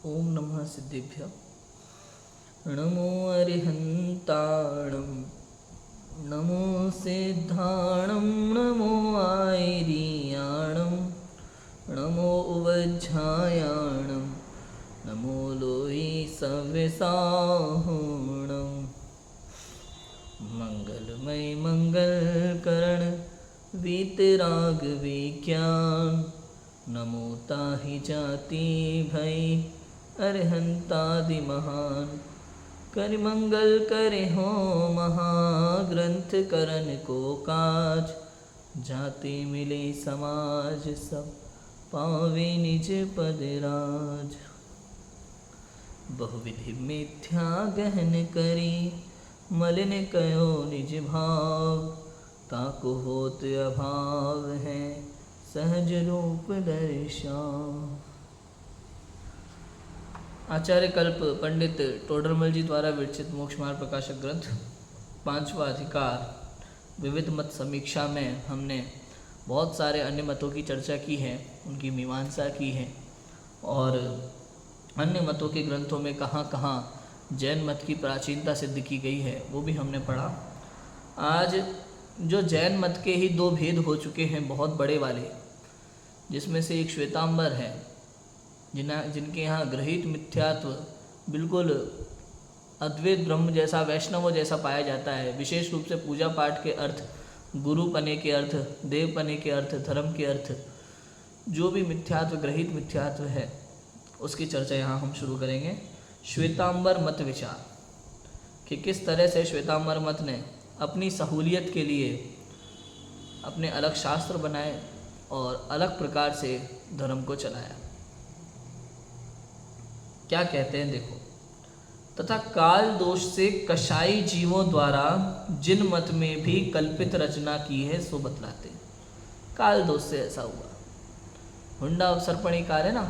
ओम नमः सिद्धेभ्य। नमो अरिहंताणं, नमो सिद्धाणं, नमो आयर्याणं, नमो उवज्झायाणं, नमो लोहि सव्यसाहुणं। मंगलमय मंगलकरण वीतराग विज्ञान, नमो ताहि जाति भय अरहंतादि महान। कर मंगल करे हो महाग्रंथ करन को काज, जाते मिले समाज सब पावे निज पद राज। बहुविधि मिथ्या गहन करी मलिन कयो निज भाव, ताको होत अभाव है सहज रूप दर्शाव। आचार्य कल्प पंडित टोडरमल जी द्वारा विरचित मोक्ष मार्ग प्रकाशक ग्रंथ 5वां अधिकार विविध मत समीक्षा में हमने बहुत सारे अन्य मतों की चर्चा की है, उनकी मीमांसा की है और अन्य मतों के ग्रंथों में कहाँ कहाँ जैन मत की प्राचीनता सिद्ध की गई है वो भी हमने पढ़ा। आज जो जैन मत के ही दो भेद हो चुके हैं बहुत बड़े वाले, जिसमें से एक श्वेतांबर है जिनके यहाँ ग्रहित मिथ्यात्व बिल्कुल अद्वैत ब्रह्म जैसा वैष्णवों जैसा पाया जाता है। विशेष रूप से पूजा पाठ के अर्थ, गुरु पने के अर्थ, देव पने के अर्थ, धर्म के अर्थ, जो भी मिथ्यात्व ग्रहित मिथ्यात्व है उसकी चर्चा यहाँ हम शुरू करेंगे। श्वेतांबर मत विचार कि किस तरह से श्वेतांबर मत ने अपनी सहूलियत के लिए अपने अलग शास्त्र बनाए और अलग प्रकार से धर्म को चलाया। क्या कहते हैं देखो, तथा काल दोष से कषाई जीवों द्वारा जिन मत में भी कल्पित रचना की है सो बतलाते। काल दोष से ऐसा हुआ, हुंडा अवसर्पणी काल है ना,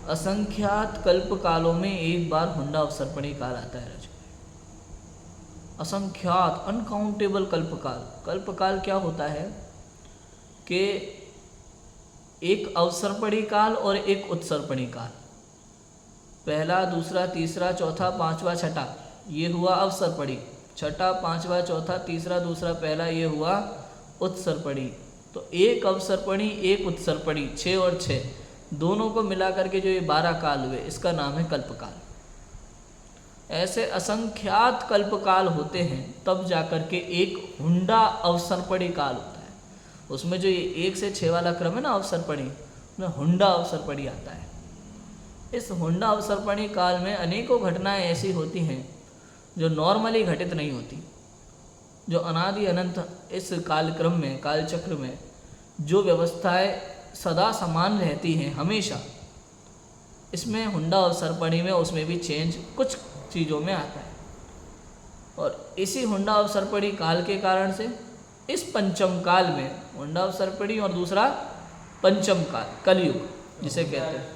असंख्यात कल्प कालों में एक बार हुंडा अवसर्पणी काल आता है रच, असंख्यात अनकाउंटेबल कल्पकाल। कल्पकाल क्या होता है कि एक अवसर्पणी काल और एक उत्सर्पणी काल, पहला दूसरा तीसरा चौथा पांचवा छठा, ये हुआ अवसर्पणी। छठा पांचवा चौथा तीसरा दूसरा पहला, ये हुआ उत्सर्पणी। तो एक अवसर्पणी एक उत्सर्पणी, 6 और 6 दोनों को मिला करके जो ये 12 काल हुए, इसका नाम है कल्पकाल। ऐसे असंख्यात कल्पकाल होते हैं तब जाकर के एक हुंडा अवसर्पणी काल होता है। उसमें जो ये 1 से 6 वाला क्रम है ना अवसर्पणी, उसमें हुंडा अवसर्पणी आता है। इस हुंडा अवसर्पणी काल में अनेकों घटनाएं ऐसी होती हैं जो नॉर्मली घटित नहीं होती, जो अनादि अनंत इस कालक्रम में, कालचक्र में जो व्यवस्थाएं सदा समान रहती हैं हमेशा, इसमें हुंडा अवसर्पणी में उसमें भी चेंज कुछ चीज़ों में आता है। और इसी हुंडा अवसर्पणी काल के कारण से इस पंचम काल में, हुंडा अवसर्पणी और दूसरा पंचम काल कलयुग जिसे कहते हैं,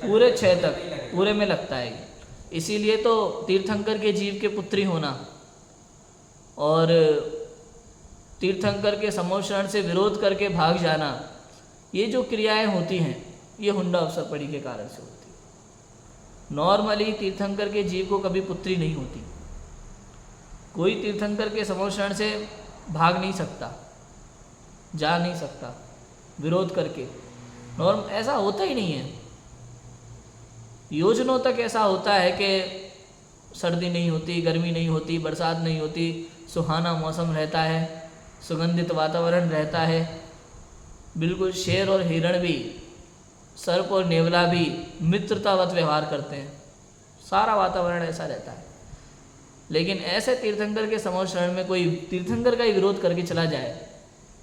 पूरे 6 तक पूरे में लगता है। इसीलिए तो तीर्थंकर के जीव के पुत्री होना और तीर्थंकर के समोशरण से विरोध करके भाग जाना, ये जो क्रियाएं होती हैं ये हुंडा अवसर्पणी के कारण से होती। नॉर्मली तीर्थंकर के जीव को कभी पुत्री नहीं होती, कोई तीर्थंकर के समोशरण से भाग नहीं सकता, जा नहीं सकता विरोध करके, नॉर्म ऐसा होता ही नहीं है। योजनों तक ऐसा होता है कि सर्दी नहीं होती, गर्मी नहीं होती, बरसात नहीं होती, सुहाना मौसम रहता है, सुगंधित वातावरण रहता है, बिल्कुल शेर और हिरण भी, सर्प और नेवला भी मित्रतावत व्यवहार करते हैं, सारा वातावरण ऐसा रहता है। लेकिन ऐसे तीर्थंकर के समोशरण में कोई तीर्थंकर का ही विरोध करके चला जाए,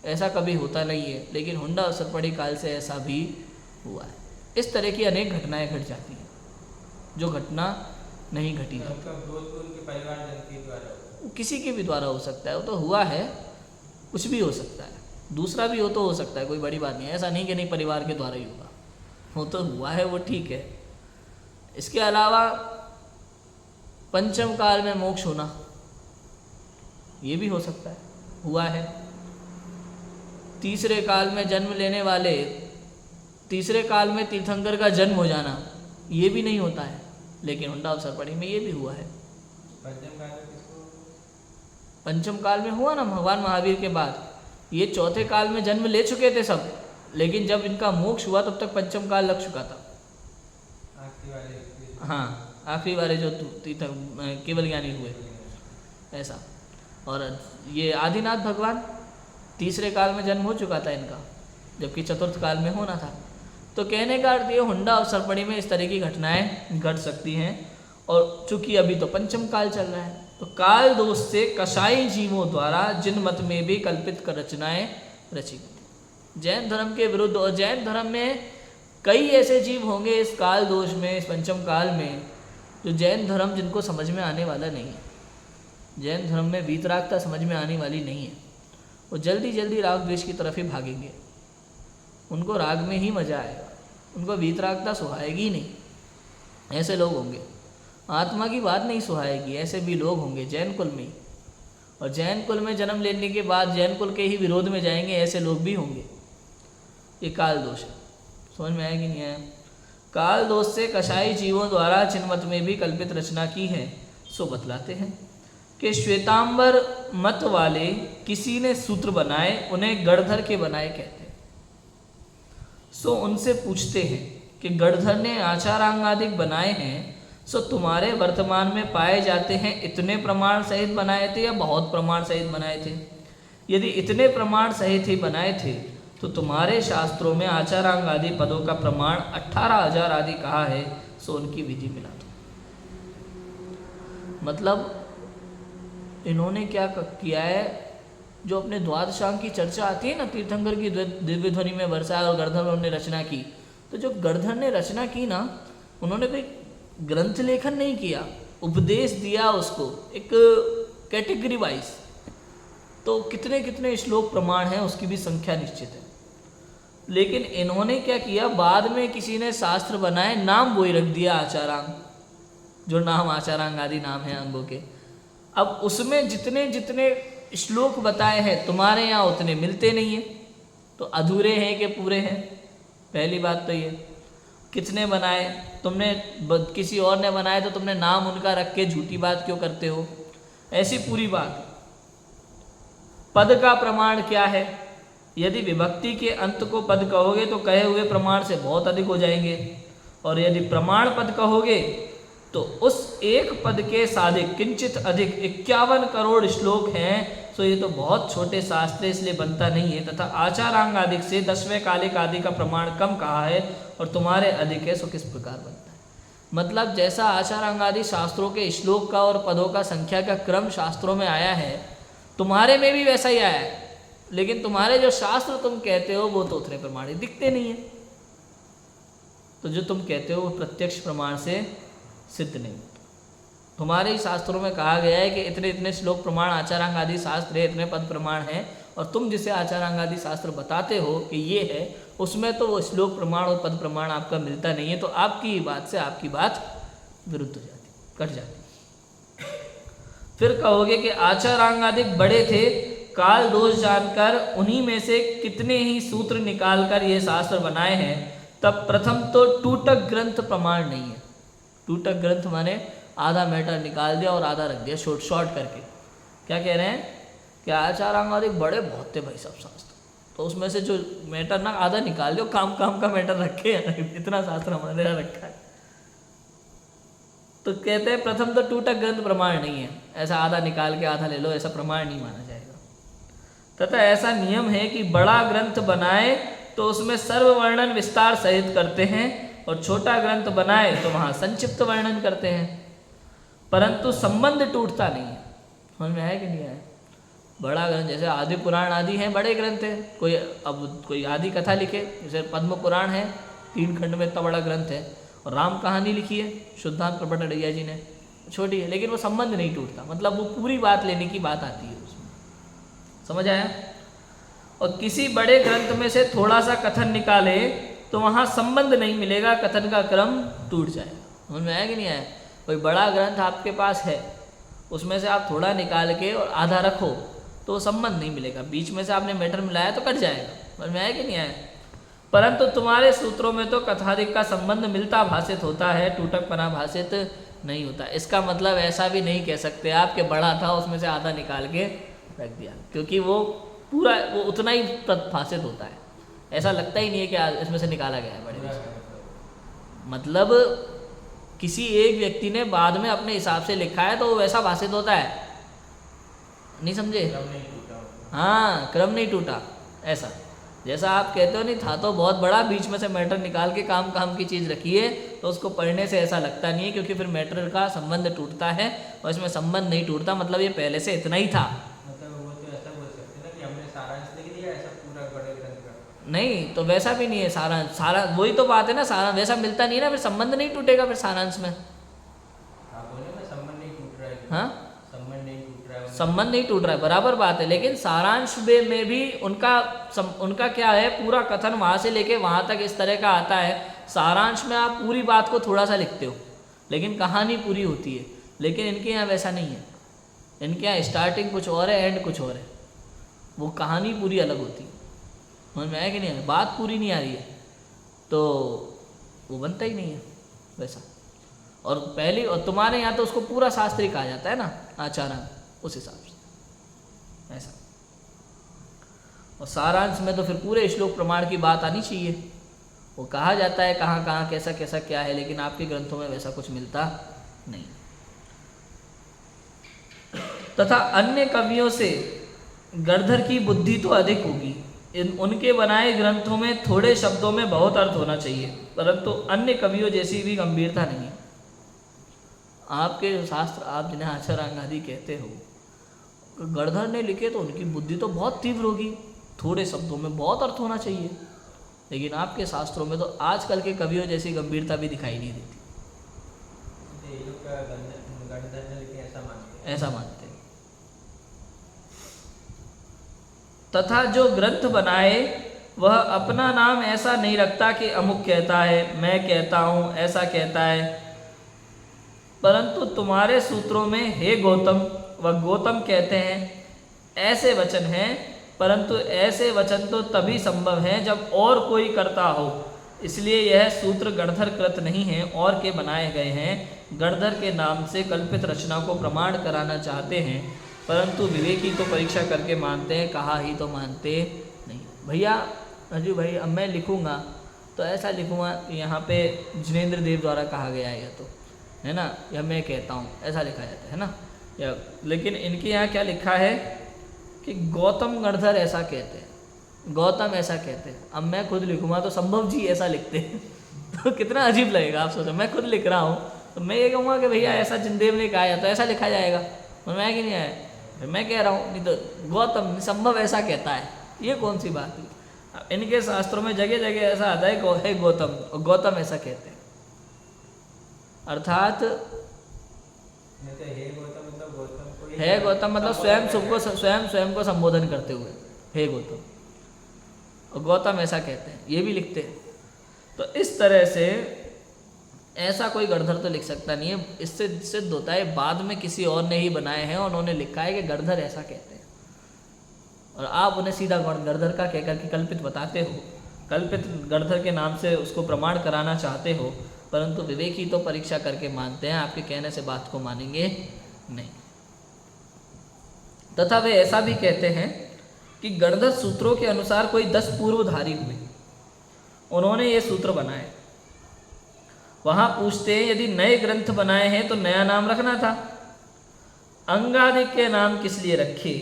ऐसा कभी होता नहीं है। लेकिन हुंडा अवसर्पणी काल से ऐसा भी हुआ है। इस तरह की अनेक घटनाएं घट जाती हैं जो घटना नहीं घटी है, किसी के भी द्वारा हो सकता है। वो तो हुआ है, कुछ भी हो सकता है, दूसरा भी हो तो हो सकता है, कोई बड़ी बात नहीं है। ऐसा नहीं कि नहीं परिवार के द्वारा ही होगा, वो तो हुआ है, वो ठीक है। इसके अलावा पंचम काल में मोक्ष होना, ये भी हो सकता है, हुआ है। तीसरे काल में जन्म लेने वाले तीसरे काल में तीर्थंकर का जन्म हो जाना, ये भी नहीं होता है, लेकिन हुंडा अवसरपणी में ये भी हुआ है। पंचम काल में हुआ ना भगवान महावीर के बाद। ये चौथे काल में जन्म ले चुके थे सब, लेकिन जब इनका मोक्ष हुआ तब तक पंचम काल लग चुका था। हाँ, आखिरी वाले जो केवल ज्ञानी हुए ऐसा। और ये आदिनाथ भगवान तीसरे काल में जन्म हो चुका था इनका, जबकि चतुर्थ काल में होना था। तो कहने का अर्थ ये हुंडा अवसरपणी में इस तरह की घटनाएं घट सकती हैं। और चूंकि अभी तो पंचम काल चल रहा है, तो काल दोष से कसाई जीवों द्वारा जिन मत में भी कल्पित कर रचनाएं रची गई जैन धर्म के विरुद्ध। और जैन धर्म में कई ऐसे जीव होंगे इस काल दोष में, इस पंचम काल में, जो जैन धर्म जिनको समझ में आने वाला नहीं है। जैन धर्म में वीतरागता समझ में आने वाली नहीं है। वो जल्दी जल्दी राग द्वेष की तरफ ही भागेंगे, उनको राग में ही मजा आएगा, उनको वीतरागता सुहाएगी नहीं। ऐसे लोग होंगे। आत्मा की बात नहीं सुहाएगी, ऐसे भी लोग होंगे जैन कुल में ही। और जैन कुल में जन्म लेने के बाद जैन कुल के ही विरोध में जाएंगे, ऐसे लोग भी होंगे। ये काल दोष है। समझ में आया कि नहीं आया? काल दोष से कसाई जीवों द्वारा जिन मत में भी कल्पित रचना की है, सो बतलाते हैं कि श्वेतांबर मत वाले किसी ने सूत्र बनाए, उन्हें गणधर के बनाए कहते हैं। सो उनसे पूछते हैं कि गणधर ने आचारांगादिक बनाए हैं, सो तुम्हारे वर्तमान में पाए जाते हैं इतने प्रमाण सहित बनाए थे या बहुत प्रमाण सहित बनाए थे? यदि इतने प्रमाण सहित ही बनाए थे, तो तुम्हारे शास्त्रों में आचारांग आदि पदों का प्रमाण 18,000 आदि कहा है, सो उनकी विधि मिला दो। मतलब इन्होंने क्या किया है, जो अपने द्वादशांग की चर्चा आती है ना, तीर्थंकर की दिव्य ध्वनि में वर्षा और गणधर ने रचना की। तो जो गणधर ने रचना की ना, उन्होंने भी ग्रंथ लेखन नहीं किया, उपदेश दिया उसको एक कैटेगरी वाइज। तो कितने कितने श्लोक प्रमाण हैं उसकी भी संख्या निश्चित है। लेकिन इन्होंने क्या किया, बाद में किसी ने शास्त्र बनाए, नाम वही रख दिया आचारांग, जो नाम आचारांग आदि नाम है अंगों के। अब उसमें जितने जितने श्लोक बताए हैं तुम्हारे यहाँ उतने मिलते नहीं हैं, तो अधूरे हैं कि पूरे हैं? पहली बात तो ये। कितने बनाए तुमने, किसी और ने बनाए तो तुमने नाम उनका रख के झूठी बात क्यों करते हो? ऐसी पूरी बात। पद का प्रमाण क्या है? यदि विभक्ति के अंत को पद कहोगे तो कहे हुए प्रमाण से बहुत अधिक हो जाएंगे, और यदि प्रमाण पद कहोगे तो उस एक पद के साधिक किंचित अधिक 51 करोड़ श्लोक हैं। तो ये तो बहुत छोटे शास्त्र, इसलिए बनता नहीं है। तथा आचारांग आदि से 10वें कालिक आदि का प्रमाण कम कहा है और तुम्हारे अधिक है, सो किस प्रकार बनता है? मतलब जैसा आचारांग आदि शास्त्रों के श्लोक का और पदों का संख्या का क्रम शास्त्रों में आया है, तुम्हारे में भी वैसा ही आया है। लेकिन तुम्हारे जो शास्त्र तुम कहते हो वो तो उतने प्रमाणित दिखते नहीं है। तो जो तुम कहते हो वो प्रत्यक्ष प्रमाण से सिद्ध नहीं होता। तुम्हारे ही शास्त्रों में कहा गया है कि इतने इतने श्लोक प्रमाण आचारांग आदि शास्त्र है, इतने पद प्रमाण हैं, और तुम जिसे आचारांग आदि शास्त्र बताते हो कि ये है, उसमें तो वो श्लोक प्रमाण और पद प्रमाण आपका मिलता नहीं है। तो आपकी ही बात से आपकी बात विरुद्ध हो जाती, कट जाती। फिर कहोगे कि आचारांग आदि बड़े थे, काल दोष जानकर उन्हीं में से कितने ही सूत्र निकालकर ये शास्त्र बनाए हैं। तब प्रथम तो टूटक ग्रंथ प्रमाण नहीं है। टूटक ग्रंथ माने आधा मैटर निकाल दिया और आधा रख दिया शॉर्ट करके। क्या कह रहे हैं कि आचारांग आदि बड़े बहुत थे भाई सब शास्त्र, तो उसमें से जो मैटर ना आधा निकाल दो, काम काम का मैटर रखे, इतना शास्त्र हमारे यहाँ रखा है। तो कहते हैं प्रथम तो टूटक ग्रंथ प्रमाण नहीं है, ऐसा आधा निकाल के आधा ले लो, ऐसा प्रमाण नहीं माना जाएगा। तथा ऐसा नियम है कि बड़ा ग्रंथ बनाए तो उसमें सर्व वर्णन विस्तार सहित करते हैं, और छोटा ग्रंथ बनाए तो वहाँ संक्षिप्त वर्णन करते हैं, परंतु संबंध टूटता नहीं है। समझ में आया कि नहीं आया? बड़ा ग्रंथ जैसे आदि पुराण आदि हैं, बड़े ग्रंथ हैं। कोई आदि कथा लिखे, जैसे पद्म पुराण है, 3 खंड में इतना बड़ा ग्रंथ है। और राम कहानी लिखी है शुद्धांत प्रपट अड़ैया जी ने, छोटी है, लेकिन वो संबंध नहीं टूटता। मतलब वो पूरी बात लेने की बात आती है उसमें। समझ आया? और किसी बड़े ग्रंथ में से थोड़ा सा कथन निकाले तो वहाँ संबंध नहीं मिलेगा, कथन का क्रम टूट जाएगा। समझ में आया कि नहीं आया? कोई बड़ा ग्रंथ आपके पास है, उसमें से आप थोड़ा निकाल के और आधा रखो तो संबंध नहीं मिलेगा, बीच में से आपने मैटर मिलाया तो कट जाएगा। समझ में आया कि नहीं आया? परंतु तुम्हारे सूत्रों में तो कथाधिक का संबंध मिलता भाषित होता है, टूटकपना भाषित नहीं होता। इसका मतलब ऐसा भी नहीं कह सकते आप कि बड़ा था उसमें से आधा निकाल के रख दिया, क्योंकि वो पूरा वो उतना ही भाषित होता है। ऐसा लगता ही नहीं है कि इसमें से निकाला गया है बड़े में से। मतलब किसी एक व्यक्ति ने बाद में अपने हिसाब से लिखा है तो वो वैसा भाषित होता है, नहीं समझे? हाँ, क्रम नहीं टूटा। ऐसा जैसा आप कहते हो नहीं था तो बहुत बड़ा, बीच में से मैटर निकाल के काम काम की चीज़ रखी है, तो उसको पढ़ने से ऐसा लगता नहीं है, क्योंकि फिर मैटर का संबंध टूटता है और इसमें संबंध नहीं टूटता। मतलब ये पहले से इतना ही था। मतलब वो तो ऐसा बोल सकते हैं ना कि हमने सारांश लिख दिया ऐसा पूरा बड़े ग्रंथ का। नहीं तो वैसा भी नहीं है सारा वही तो बात है ना, सारा वैसा मिलता नहीं है ना, फिर संबंध नहीं टूटेगा फिर सारांश में। आप बोले ना संबंध नहीं टूट रहा है। हाँ, संबंध नहीं टूट रहा है। संबंध नहीं टूट रहा है, बराबर बात है। लेकिन सारांश में भी उनका क्या है, पूरा कथन वहाँ से लेके वहाँ तक इस तरह का आता है। सारांश में आप पूरी बात को थोड़ा सा लिखते हो, लेकिन कहानी पूरी होती है। लेकिन इनके यहाँ वैसा नहीं है। इनके यहाँ स्टार्टिंग कुछ और है, एंड कुछ और है। वो कहानी पूरी अलग होती है। समझ में आया कि नहीं? बात पूरी नहीं आ रही है तो वो बनता ही नहीं है वैसा। और पहली और तुम्हारे यहाँ तो उसको पूरा शास्त्री कहा जाता है ना, आचार्य, उस हिसाब से ऐसा। और सारांश में तो फिर पूरे श्लोक प्रमाण की बात आनी चाहिए। वो कहा जाता है कहाँ कहाँ कैसा कैसा क्या है, लेकिन आपके ग्रंथों में वैसा कुछ मिलता नहीं। तथा अन्य कवियों से गणधर की बुद्धि तो अधिक होगी। उनके बनाए ग्रंथों में थोड़े शब्दों में बहुत अर्थ होना चाहिए, परंतु अन्य कवियों जैसी भी गंभीरता नहीं। आपके शास्त्र, आप जिन्हें आचार्य आदि कहते हो, गणधर ने लिखे तो उनकी बुद्धि तो बहुत तीव्र होगी, थोड़े शब्दों में बहुत अर्थ होना चाहिए। लेकिन आपके शास्त्रों में तो आजकल के कवियों जैसी गंभीरता भी दिखाई नहीं देती। ऐसा मानते हैं। तथा जो ग्रंथ बनाए वह अपना नाम ऐसा नहीं रखता कि अमुक कहता है, मैं कहता हूँ, ऐसा कहता है। परंतु तुम्हारे सूत्रों में हे गौतम व गौतम कहते हैं ऐसे वचन हैं, परंतु ऐसे वचन तो तभी संभव हैं जब और कोई करता हो। इसलिए यह सूत्र गणधर कृत नहीं है और के बनाए गए हैं। गणधर के नाम से कल्पित रचना को प्रमाण कराना चाहते हैं, परंतु विवेकी तो परीक्षा करके मानते हैं, कहा ही तो मानते नहीं। भैया राजू भाई, अब मैं लिखूँगा तो ऐसा लिखूँगा कि यहाँ पे जिनेंद्र देव द्वारा कहा गया है, या तो है ना, या मैं कहता हूँ, ऐसा लिखा जाता है ना। या लेकिन इनके यहाँ क्या लिखा है कि गौतम गणधर ऐसा कहते हैं, गौतम ऐसा कहते हैं। अब मैं खुद लिखूँगा तो संभव जी ऐसा लिखते हैं तो कितना अजीब लगेगा। आप सोचो, मैं खुद लिख रहा हूँ तो मैं ये कहूँगा कि भैया ऐसा जिनदेव ने कहा है तो ऐसा लिखा जाएगा, मैं कि नहीं आया, फिर मैं कह रहा हूँ, नहीं तो गौतम संभव ऐसा कहता है, ये कौन सी बात है। इनके शास्त्रों में जगह जगह ऐसा आता है गौतम, और गौतम ऐसा कहते हैं, अर्थात है गौतम मतलब स्वयं को संबोधन करते हुए हे गौतम, और गौतम ऐसा कहते हैं, ये भी लिखते हैं। तो इस तरह से ऐसा कोई गणधर तो लिख सकता नहीं है। इससे सिद्ध होता है बाद में किसी और ने ही बनाए हैं, उन्होंने लिखा है कि गणधर ऐसा कहते हैं, और आप उन्हें सीधा गणधर का कहकर के कल्पित बताते हो, कल्पित गणधर के नाम से उसको प्रमाण कराना चाहते हो। परंतु विवेकी तो परीक्षा करके मानते हैं, आपके कहने से बात को मानेंगे नहीं। तथा वे ऐसा भी कहते हैं कि गणधर सूत्रों के अनुसार कोई 10 पूर्वधारी हुए, उन्होंने ये सूत्र बनाए। वहां पूछते हैं यदि नए ग्रंथ बनाए हैं तो नया नाम रखना था, अंगादिक के नाम किस लिए रखे?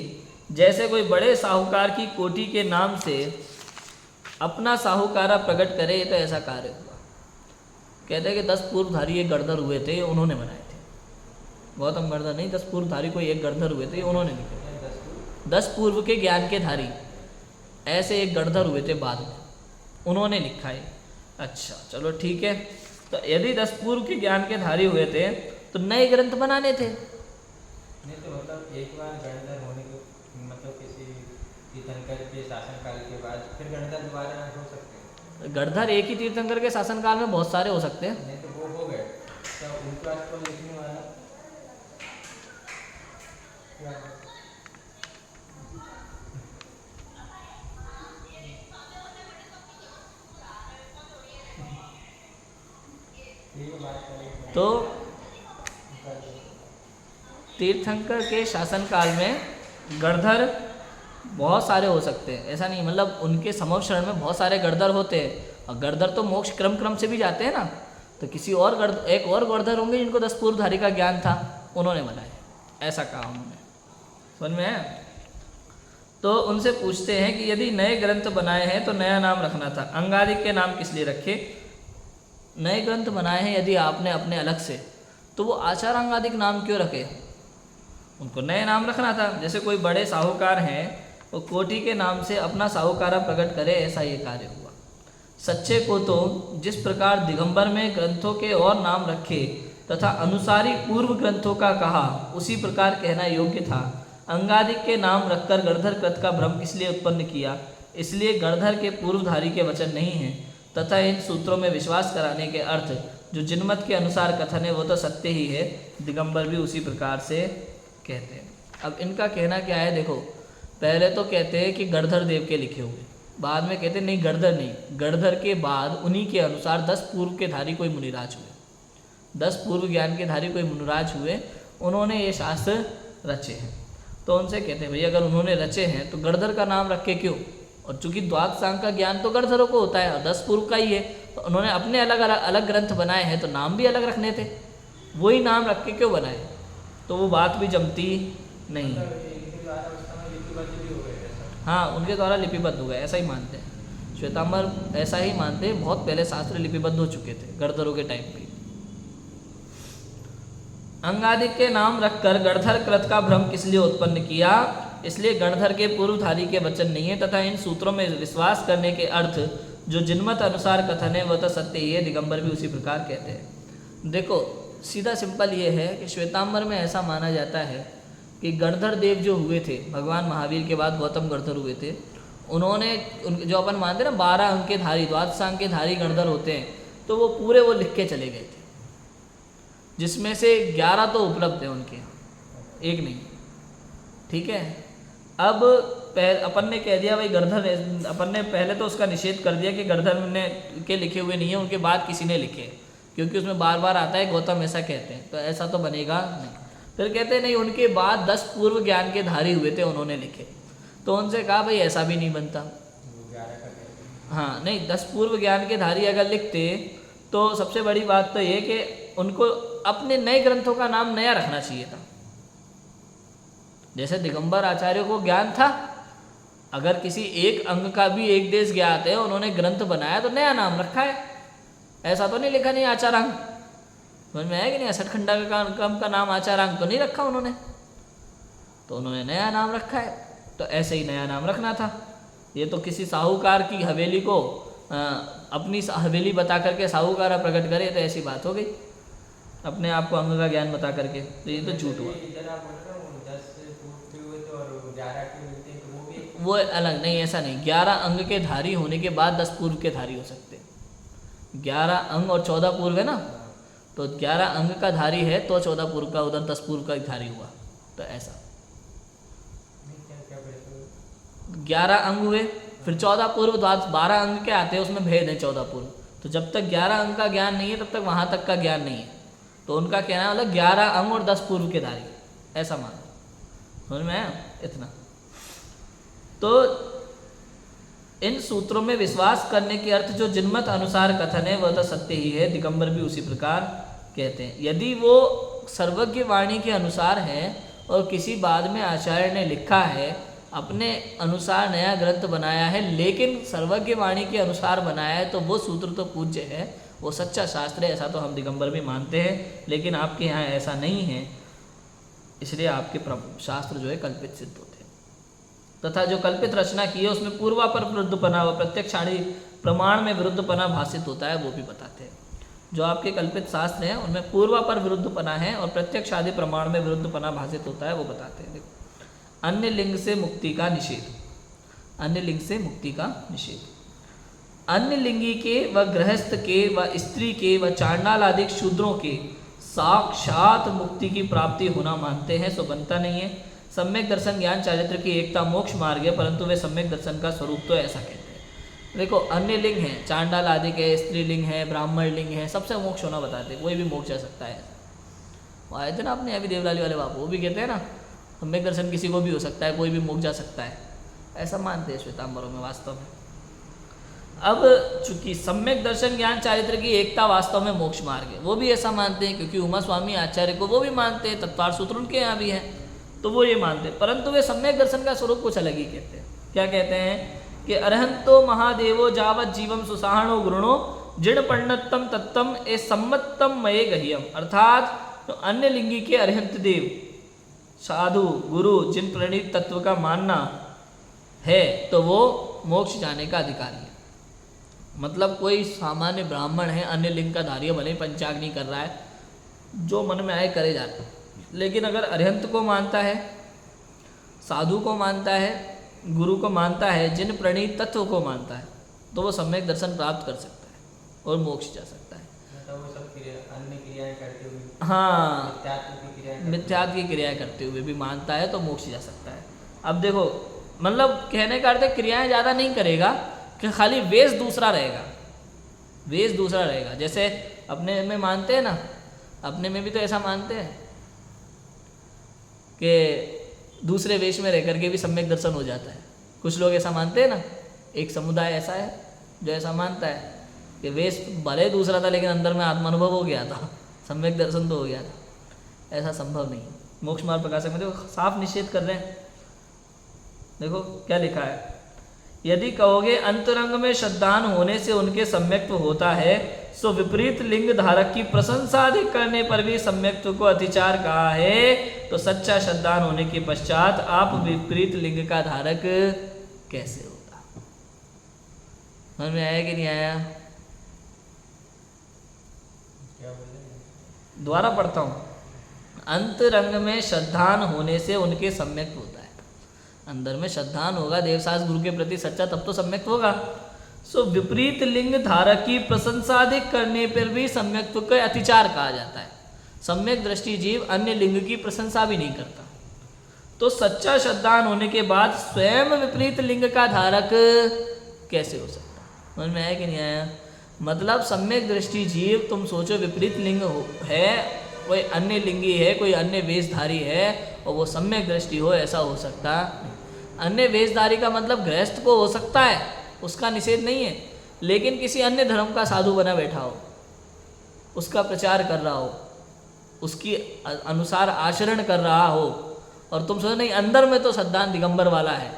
जैसे कोई बड़े साहूकार की कोठी के नाम से अपना साहूकारा प्रकट करे, ये तो ऐसा कार्य हुआ। कहते हैं कि 10 पूर्वधारी एक गणधर हुए थे, उन्होंने बनाए थे। गौतम गणधर नहीं, 10 पूर्वधारी कोई एक गणधर हुए थे, उन्होंने लिखे। 10 पूर्व के ज्ञान के धारी ऐसे एक गणधर हुए थे बाद में, उन्होंने लिखा है। अच्छा चलो ठीक है, तो यदि 10 पूर्व के ज्ञान के धारी हुए थे तो नए ग्रंथ बनाने थे। नहीं तो मतलब एक बार गणधर होने के मतलब किसी तीर्थंकर के शासनकाल के बाद फिर गणधर दोबारा हो सकते हैं। गणधर एक ही तीर्थंकर के शासनकाल में बहुत सारे हो सकते हैं। नहीं तो वो हो गए, तो उनके पास कोई लिखने वाला ये बात करें तो तीर्थंकर के शासनकाल में गणधर बहुत सारे हो सकते हैं, ऐसा नहीं, मतलब उनके समवशरण में बहुत सारे गणधर होते हैं, और गणधर तो मोक्ष क्रम क्रम से भी जाते हैं ना, तो किसी और एक और गणधर होंगे जिनको 10 पूर्वधारी का ज्ञान था, उन्होंने बनाए, ऐसा कहा उन्होंने। समझ में है? तो उनसे पूछते हैं कि यदि नए ग्रंथ बनाए हैं तो नया नाम रखना था, अंगादिक के नाम किस लिए रखे? नए ग्रंथ बनाए हैं यदि आपने अपने अलग से, तो वो आचारांगादिक नाम क्यों रखे? उनको नए नाम रखना था। जैसे कोई बड़े साहूकार हैं, वो कोटि के नाम से अपना साहूकारा प्रकट करे, ऐसा ये कार्य हुआ। सच्चे को तो जिस प्रकार दिगंबर में ग्रंथों के और नाम रखे तथा अनुसारी पूर्व ग्रंथों का कहा, उसी प्रकार कहना योग्य था। अंगादिक के नाम रखकर गणधर कृत का भ्रम किस लिए उत्पन्न किया? इसलिए गणधर के पूर्वधारी के वचन नहीं हैं, तथा इन सूत्रों में विश्वास कराने के अर्थ जो जिनमत के अनुसार कथन है वो तो सत्य ही है, दिगंबर भी उसी प्रकार से कहते हैं। अब इनका कहना क्या है? देखो, पहले तो कहते हैं कि गणधर देव के लिखे हुए, बाद में कहते हैं नहीं गणधर नहीं, गणधर के बाद उन्हीं के अनुसार 10 पूर्व के धारी कोई मुनिराज हुए, 10 पूर्व ज्ञान के धारी कोई मुनिराज हुए, उन्होंने ये शास्त्र रचे हैं। तो उनसे कहते हैं भैया अगर उन्होंने रचे हैं तो गणधर का नाम रख के क्यों? और चूंकि द्वादश सांग का ज्ञान तो गणधरों को होता है और 10 पूर्व का ही है, तो उन्होंने अपने अलग ग्रंथ बनाए हैं तो नाम भी अलग रखने थे, वही नाम रख के क्यों बनाए? तो वो बात भी जमती नहीं है। हाँ, उनके द्वारा लिपिबद्ध हो गए, ऐसा ही मानते हैं श्वेतांबर, ऐसा ही मानते हैं। बहुत पहले शास्त्र लिपिबद्ध हो चुके थे गणधरों के टाइम पे। अंगादिक के नाम रखकर गणधर कृत का भ्रम किस लिए उत्पन्न किया? इसलिए गणधर के पूर्वधारी के वचन नहीं है, तथा इन सूत्रों में विश्वास करने के अर्थ जो जिनमत अनुसार कथन है वह तो सत्य ही है, दिगंबर भी उसी प्रकार कहते हैं। देखो, सीधा सिंपल ये है कि श्वेतांबर में ऐसा माना जाता है कि गणधर देव जो हुए थे, भगवान महावीर के बाद गौतम गणधर हुए थे, उन्होंने जो अपन मानते हैं ना 12 अंक के धारी, द्वादशांग के धारी गणधर होते हैं, तो वो पूरे वो लिख के चले गए थे, जिसमें से 11 तो उपलब्ध है उनके यहाँ, एक नहीं। ठीक है, अब अपन ने कह दिया भाई गणधर, अपन ने पहले तो उसका निषेध कर दिया कि गणधर ने के लिखे हुए नहीं है, उनके बाद किसी ने लिखे, क्योंकि उसमें बार बार आता है गौतम ऐसा कहते हैं, तो ऐसा तो बनेगा नहीं। फिर कहते हैं नहीं, उनके बाद 10 पूर्व ज्ञान के धारी हुए थे, उन्होंने लिखे। तो उनसे कहा भाई ऐसा भी नहीं बनता। हाँ नहीं, 10 पूर्व ज्ञान के धारी अगर लिखते तो सबसे बड़ी बात तो ये कि उनको अपने नए ग्रंथों का नाम नया रखना चाहिए था। जैसे दिगंबर आचार्यों को ज्ञान था, अगर किसी एक अंग का भी एक देश ज्ञात है, उन्होंने ग्रंथ बनाया तो नया नाम रखा है, ऐसा तो नहीं लिखा नहीं आचारांग। समझ में आया कि नहीं? 68 खंडा का नाम आचारांग तो नहीं रखा उन्होंने, तो उन्होंने नया नाम रखा है, तो ऐसे ही नया नाम रखना था। ये तो किसी साहूकार की हवेली को अपनी हवेली बता करके साहूकारा प्रकट करे, तो ऐसी बात हो गई, अपने आप को अंग का ज्ञान बता करके, तो ये तो झूठ हुआ। वो अलग नहीं, ऐसा नहीं, 11 अंग के धारी होने के बाद 10 पूर्व के धारी हो सकते हैं। 11 अंग और 14 पूर्व है ना, तो 11 अंग का धारी है तो 14 पूर्व का, उधर 10 पूर्व का धारी हुआ, तो ऐसा 11 अंग हुए, फिर 14 पूर्व 12 अंग के आते हैं, उसमें भेद है 14 पूर्व। तो जब तक 11 अंग का ज्ञान नहीं है तब तक वहाँ तक का ज्ञान नहीं है, तो उनका कहना मतलब 11 अंग और 10 पूर्व के धारी, ऐसा मान समझ में आया इतना। तो इन सूत्रों में विश्वास करने के अर्थ जो जिनमत अनुसार कथन है वह तो सत्य ही है, दिगंबर भी उसी प्रकार कहते हैं। यदि वो सर्वज्ञ वाणी के अनुसार है और किसी बाद में आचार्य ने लिखा है, अपने अनुसार नया ग्रंथ बनाया है, लेकिन सर्वज्ञ वाणी के अनुसार बनाया है, तो वो सूत्र तो पूज्य है, वो सच्चा शास्त्र है, ऐसा तो हम दिगंबर भी मानते हैं। लेकिन आपके यहाँ ऐसा नहीं है, इसलिए आपके शास्त्र जो है कल्पित सिद्ध होते हैं। तथा जो कल्पित रचना की है उसमें पूर्वापर विरुद्धपना व प्रत्यक्षाणी प्रमाण में विरुद्धपना भाषित होता है, वो भी बताते हैं। जो आपके कल्पित शास्त्र हैं उनमें पूर्वापर विरुद्धपना है और प्रत्यक्षादि प्रमाण में विरुद्धपना भाषित होता है, वो बताते हैं। देखो, अन्य लिंग से मुक्ति का निषेध, अन्य लिंग से मुक्ति का निषेध, अन्य लिंगी के व गृहस्थ के व स्त्री के व चांडाल आदि शूद्रों के साक्षात मुक्ति की प्राप्ति होना मानते हैं, सो बनता नहीं है। सम्यक दर्शन ज्ञान चारित्र की एकता मोक्ष मार्ग है, परंतु वे सम्यक दर्शन का स्वरूप तो ऐसा कहते हैं। देखो अन्य लिंग है, चांडाल आदि के, स्त्रीलिंग है, ब्राह्मण लिंग है, सबसे मोक्ष होना बताते, कोई भी मोक्ष जा सकता है। वो आए थे ना अपने अभी देवलाली वाले बाबू, वो भी कहते हैं ना सम्यक दर्शन किसी को भी हो सकता है, कोई भी मोक्ष जा सकता है, ऐसा मानते हैं श्वेतांबरों में वास्तव में। अब चूंकि सम्यक दर्शन ज्ञान चारित्र की एकता वास्तव में मोक्ष मार्ग है, वो भी ऐसा मानते हैं, क्योंकि उमा स्वामी आचार्य को वो भी मानते हैं, तत्वार सूत्र उनके यहाँ भी है, तो वो ये मानते हैं। परंतु वे सम्यक दर्शन का स्वरूप कुछ अलग ही कहते हैं। क्या कहते हैं कि अरहंतो महादेवो जावत जीवम सुसाहणो गुरुणो जिण पंडितम तत्तम ए सम्मतम मये गह्यम, अर्थात तो अन्य लिंगी के अरहंत देव साधु गुरु जिन प्रणीत तत्व का मानना है तो वो मोक्ष जाने का अधिकारी है। मतलब कोई सामान्य ब्राह्मण है, अन्य लिंग का धारी है, भले ही पंचाग्नि कर रहा है, जो मन में आए करे जाता है, लेकिन अगर अरहंत को मानता है, साधु को मानता है, गुरु को मानता है, जिन प्रणीत तत्व को मानता है, तो वो सम्यक दर्शन प्राप्त कर सकता है और मोक्ष जा सकता है। मतलब वो सब अन्य क्रियाएं करते हुए, हाँ, मिथ्यात्व की क्रियाएं करते हुए भी मानता है तो मोक्ष जा सकता है। अब देखो मतलब कहने का अर्थ है क्रियाएं ज़्यादा नहीं करेगा, कि खाली वेश दूसरा रहेगा, वेश दूसरा रहेगा। जैसे अपने में मानते हैं ना, अपने में भी तो ऐसा मानते हैं कि दूसरे वेश में रह करके भी सम्यक दर्शन हो जाता है। कुछ लोग ऐसा मानते हैं ना, एक समुदाय ऐसा है जो ऐसा मानता है कि वेश भले दूसरा था लेकिन अंदर में आत्मानुभव हो गया था, सम्यक दर्शन तो हो गया था। ऐसा संभव नहीं। मोक्ष मार्ग प्रकाशक में देखो साफ निषेध कर रहे हैं। देखो क्या लिखा है, यदि कहोगे अंतरंग में श्रद्धान होने से उनके सम्यक्त्व होता है, सो विपरीत लिंग धारक की प्रशंसा अधिक करने पर भी सम्यक्त्व को अतिचार कहा है, तो सच्चा श्रद्धान होने के पश्चात आप विपरीत लिंग का धारक कैसे होगा? समझ में आया कि नहीं आया? दोबारा पढ़ता हूँ। अंतरंग में श्रद्धान होने से उनके सम्यक्त्व होता है। अंदर में श्रद्धान होगा देवसास गुरु के प्रति सच्चा, तब तो सम्यक्त्व होगा। सो विपरीत लिंग धारक की प्रशंसा अधिक करने पर भी सम्यक्त्व का अतिचार कहा जाता है। सम्यक दृष्टि जीव अन्य लिंग की प्रशंसा भी नहीं करता, तो सच्चा श्रद्धान होने के बाद स्वयं विपरीत लिंग का धारक कैसे हो सकता है? समझ में आया कि नहीं आया? मतलब सम्यक दृष्टि जीव, तुम सोचो विपरीत लिंग है, कोई अन्य लिंगी है, कोई अन्य वेशधारी है और वो सम्यक दृष्टि हो, ऐसा हो सकता नहीं। अन्य वेशधारी का मतलब गृहस्थ को हो सकता है, उसका निषेध नहीं है, लेकिन किसी अन्य धर्म का साधु बना बैठा हो, उसका प्रचार कर रहा हो, उसकी अनुसार आचरण कर रहा हो, और तुम सोचो नहीं अंदर में तो श्रद्धान दिगंबर वाला है,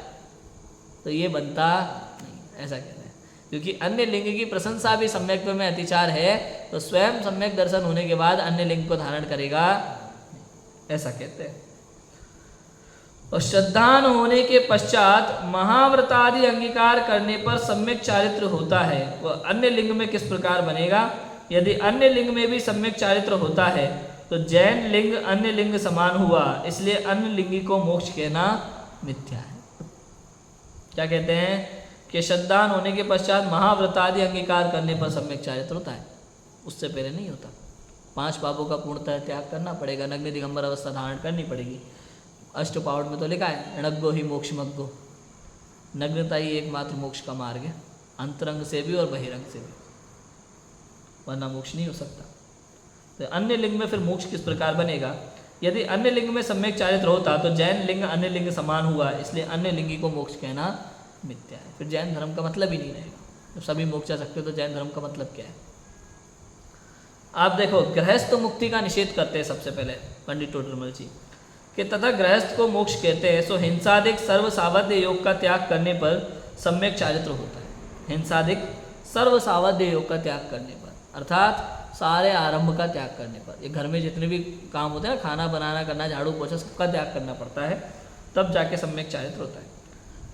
तो ये बनता नहीं। ऐसा कहते हैं, क्योंकि अन्य लिंग की प्रशंसा भी सम्यक्त्व में अतिचार है, तो स्वयं सम्यक दर्शन होने के बाद अन्य लिंग को धारण करेगा, ऐसा कहते हैं। और श्रद्धान होने के पश्चात महाव्रतादि अंगीकार करने पर सम्यक चारित्र होता है, वह अन्य लिंग में किस प्रकार बनेगा? यदि अन्य लिंग में भी सम्यक चारित्र होता है तो जैन लिंग अन्य लिंग समान हुआ, इसलिए अन्य लिंगी को मोक्ष कहना मिथ्या है। क्या कहते हैं कि श्रद्धान होने के पश्चात महाव्रतादि अंगीकार करने पर सम्यक चारित्र होता है, उससे पहले नहीं होता। 5 पापों का पूर्णतः त्याग करना पड़ेगा, नग्न दिगंबर अवस्था धारण करनी पड़ेगी। अष्टपावड़ में तो लिखा है णग्गो ही मोक्ष मग्गो, नग्नता ही एकमात्र मोक्ष का मार्ग है, अंतरंग से भी और बहिरंग से भी, वरना मोक्ष नहीं हो सकता। तो अन्य लिंग में फिर मोक्ष किस प्रकार बनेगा? यदि अन्य लिंग में सम्यक चारित्र होता तो जैन लिंग अन्य लिंग समान हुआ, इसलिए अन्य लिंगी को मोक्ष कहना मिथ्या है। फिर जैन धर्म का मतलब ही नहीं रहेगा। जब सभी मोक्ष जा सकते हो तो जैन धर्म का मतलब क्या है? आप देखो गृहस्थ मुक्ति का निषेध करते हैं सबसे पहले पंडित टोडरमल जी, कि तथा गृहस्थ को मोक्ष कहते हैं, सो हिंसादिक सर्व सावध्य योग का त्याग करने पर सम्यक चारित्र होता है। हिंसादिक सर्व सावध्य योग का त्याग करने पर, अर्थात सारे आरंभ का त्याग करने पर, ये घर में जितने भी काम होते हैं ना, खाना बनाना करना, झाड़ू पोछा, सबका त्याग करना पड़ता है, तब जाके सम्यक चारित्र होता है।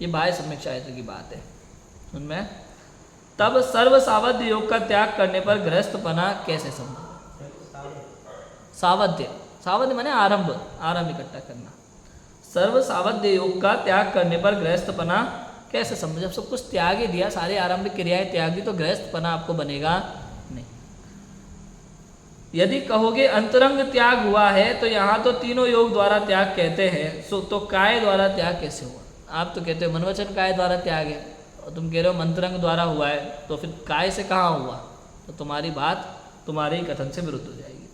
ये बाह्य सम्यक चारित्र की बात है, उनमें तब सर्व सावध्य योग का त्याग करने पर गृहस्थपना कैसे संभव? सावध्य, सावध्य माने आरंभ, आरंभ इकट्ठा करना। सर्व सावध्य योग का त्याग करने पर गृहस्थपना कैसे संभव? जब सब कुछ त्याग ही दिया, सारी आरंभिक क्रियाएं त्याग दी, तो गृहस्थपना आपको बनेगा नहीं। यदि कहोगे अंतरंग त्याग हुआ है तो यहाँ तो तीनों योग द्वारा त्याग कहते हैं, सो तो काय द्वारा त्याग कैसे हुआ? आप तो कहते हो मनवचन काय द्वारा त्याग है, और तुम कह रहे हो मंत्रंग द्वारा हुआ है, तो फिर काय से कहाँ हुआ? तो तुम्हारी बात तुम्हारे ही कथन से विरुद्ध हो जाएगी।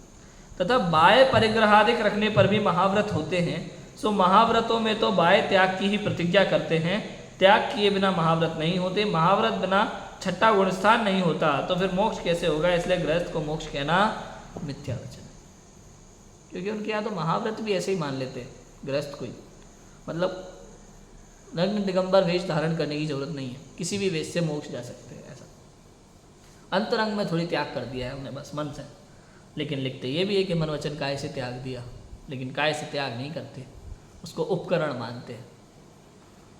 तथा बाह्य परिग्रहादिक रखने पर भी महाव्रत होते हैं, सो महाव्रतों में तो बाह्य त्याग की ही प्रतिज्ञा करते हैं, त्याग किए बिना महाव्रत नहीं होते, महाव्रत बिना छठा गुणस्थान नहीं होता, तो फिर मोक्ष कैसे होगा? इसलिए गृहस्थ को मोक्ष कहना मिथ्या वचन है। क्योंकि उनके यहाँ तो महाव्रत भी ऐसे ही मान लेते हैं गृहस्थ को ही, मतलब नग्न दिगंबर वेश धारण करने की जरूरत नहीं है, किसी भी वेश से मोक्ष जा सकते हैं। ऐसा अंतरंग में थोड़ी त्याग कर दिया है उन्हें बस मन से, लेकिन लिखते ये भी है कि मन वचन काय से त्याग दिया, लेकिन काय से त्याग नहीं करते, उसको उपकरण मानते हैं।